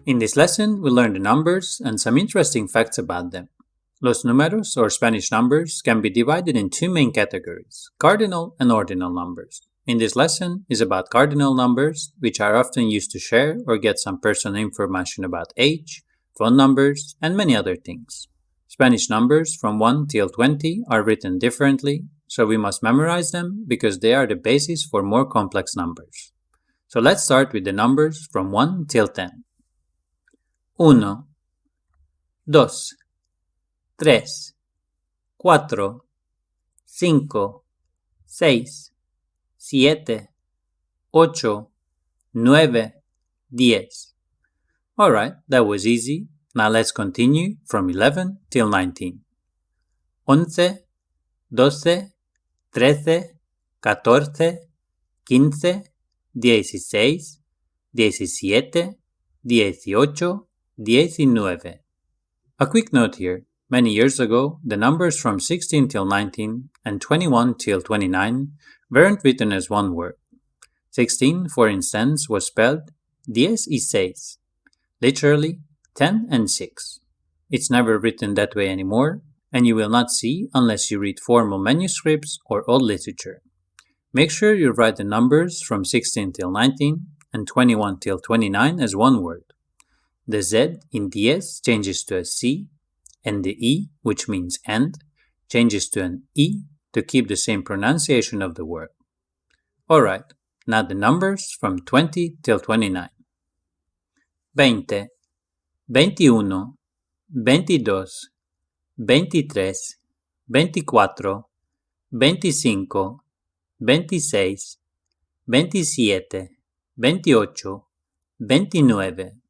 In this lesson, we learn the numbers and some interesting facts about them. Los números, or Spanish numbers, can be divided in two main categories, cardinal and ordinal numbers. In this lesson is about cardinal numbers, which are often used to share or get some personal information about age, phone numbers, and many other things. Spanish numbers from 1 till 20 are written differently, so we must memorize them because they are the basis for more complex numbers. So let's start with the numbers from 1 till 10. 1, 2, 3, 4, 5, 6, 7, 8, 9, 10. Alright, that was easy. Now let's continue from 11 till 19. 11, 12, 13, 14, 15, 16, 17, 18, 19. A quick note here. Many years ago, the numbers from 16 till 19 and 21 till 29 weren't written as one word. 16, for instance, was spelled 10 y 6, literally 10 and 6. It's never written that way anymore, and you will not see unless you read formal manuscripts or old literature. Make sure you write the numbers from 16 till 19 and 21 till 29 as one word. The Z in 10 changes to a C, and the E, which means and, changes to an E to keep the same pronunciation of the word. Alright, now the numbers from 20 till 29. 20, 21, 22, 23, 24, 25, 26, 27, 28, 29.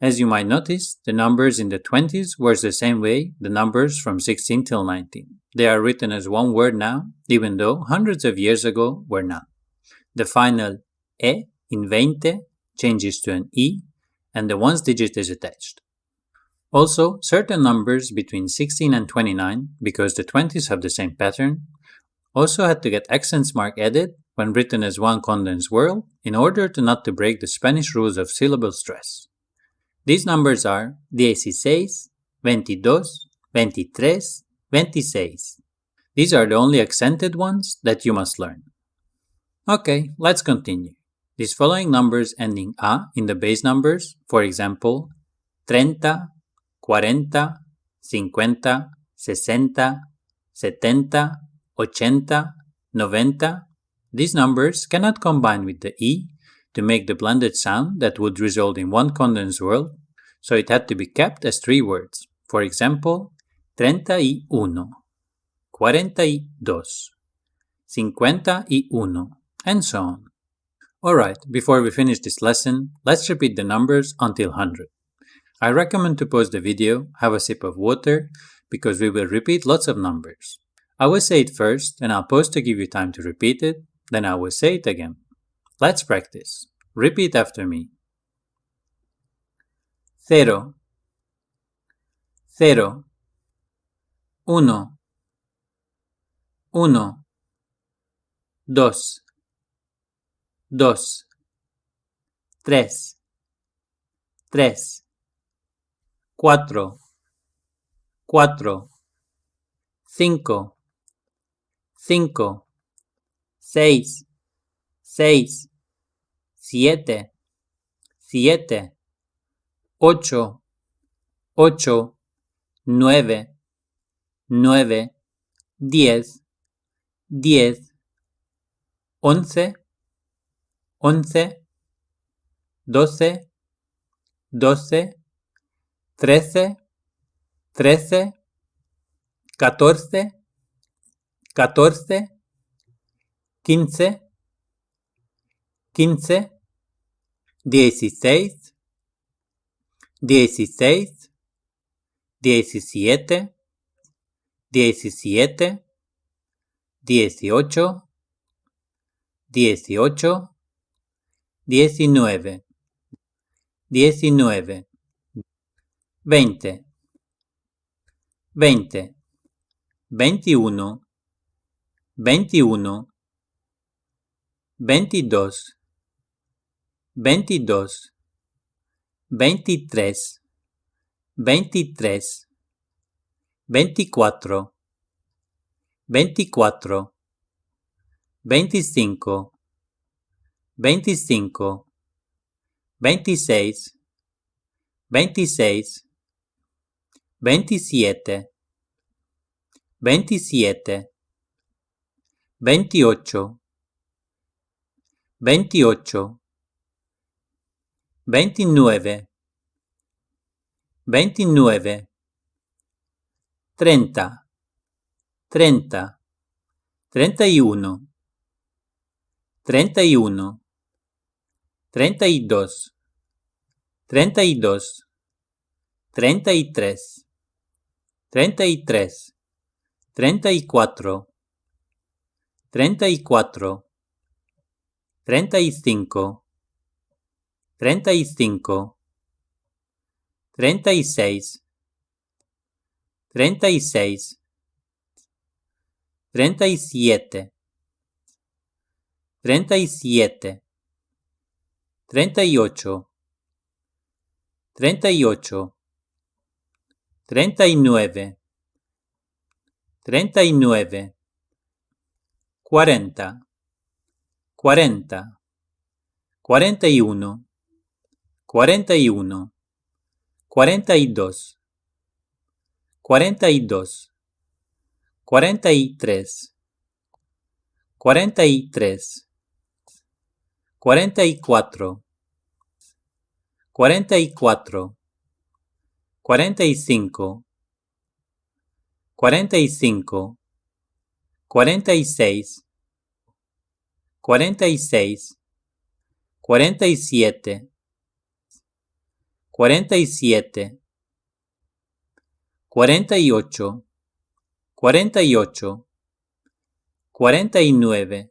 As you might notice, the numbers in the 20s were the same way the numbers from 16 till 19. They are written as one word now, even though hundreds of years ago were not. The final E in 20 changes to an E, and the ones digit is attached. Also, certain numbers between 16 and 29, because the 20s have the same pattern, also had to get accent mark added when written as one condensed word in order to break the Spanish rules of syllable stress. These numbers are 16, 22, 23, 26. These are the only accented ones that you must learn. Okay, let's continue. These following numbers ending A in the base numbers, for example, 30, 40, 50, 60, 70, 80, 90, these numbers cannot combine with the E to make the blended sound that would result in one condensed word, so it had to be kept as three words. For example, 31, 42, 51, and so on. Alright, before we finish this lesson, let's repeat the numbers until 100. I recommend to pause the video, have a sip of water, because we will repeat lots of numbers. I will say it first, and I'll pause to give you time to repeat it, then I will say it again. Let's practice. Repeat after me. 0, 0, 1, 1, 2, 2, 3, 3, 4, 4, 5, 5, 6, 6, 7, 7, 8, 8, 9, 9, 10, 10, 11, 11, 12, 12, 13, 13, 14, 14, 15, 15, 16, 16, 17, 17, 18, 18, 19, 19, 20, 20, 21, 21, 22, 22, 23, 23, 24, 24, 25, 25, 26, 26, 27, 27, 28, 28, 29, 29, 30, 30, 31, 31, 32, 32, 33, 33, 34, 34, 35, 35, 36, 36, 37, 37, 38, 38, 39, 39, 40, 40, 41, 41, 42, 42, 43, 43, 44, 44, 45, 45, 46, 46, 47, 47, 48, 48, 49,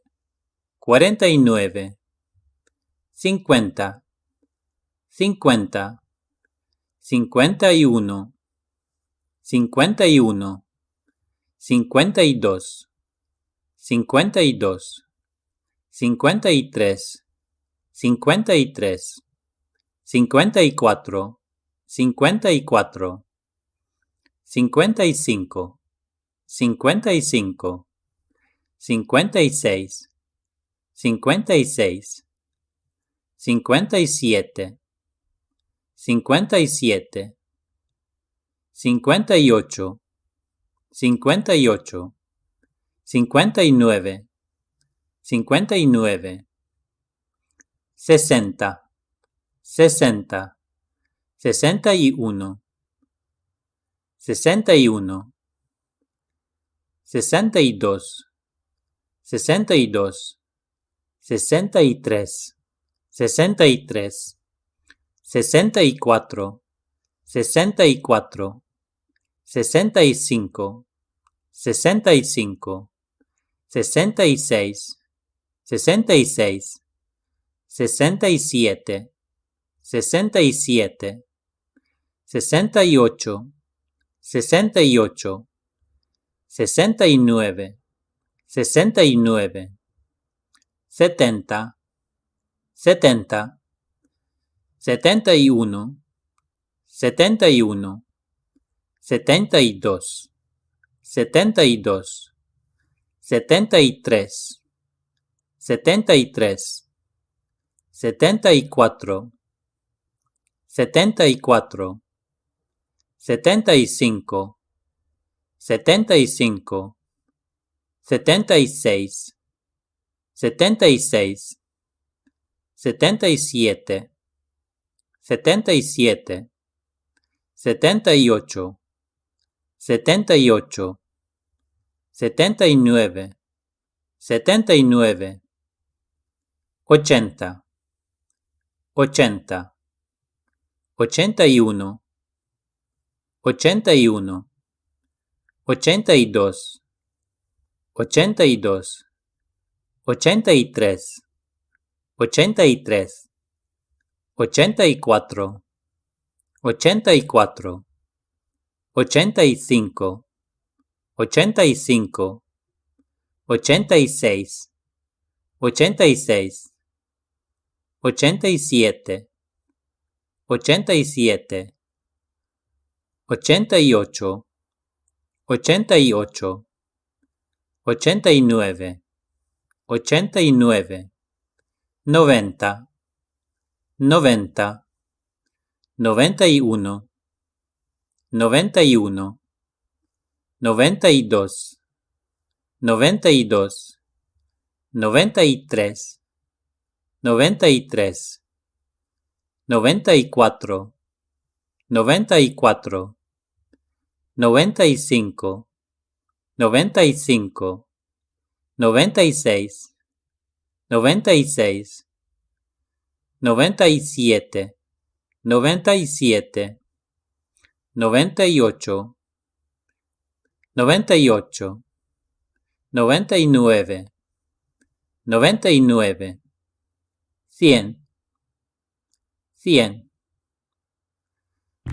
49, 50, 50, 51, 51, 52, 52, 53, 53, 54, 54, 55, 55, 56, 56, 57, 57, 58, 58, 59, 59, 60, 60, 61, 61, 62, 62, 63, 63, 64, 64, 65, 65, 66, 66, 67, 67, 68, 68, 69, 69, 70, 70, 71, 71, 72, 72, 73, 73, 74, 74, 75, 75, 76, 76, 77, 77, 78, 78, 79, 79, 80, 80, 81, 81, 82, 82, 83, 83, 84, 84, 85, 85, 86, 86, 87, 87, 88, 88, 89, 89, 90, 90, 91, 91, 92, 92, 93, 93, 94, 94, 95, 95, 96, 96, 97, 97, 98, 98, 99, 99, 100, 100.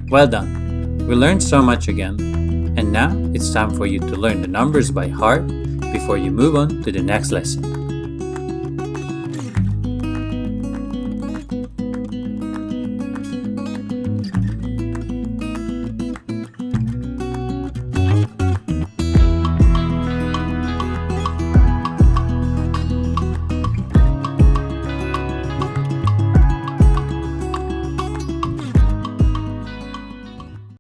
Well done! We learned so much again, and now it's time for you to learn the numbers by heart before you move on to the next lesson.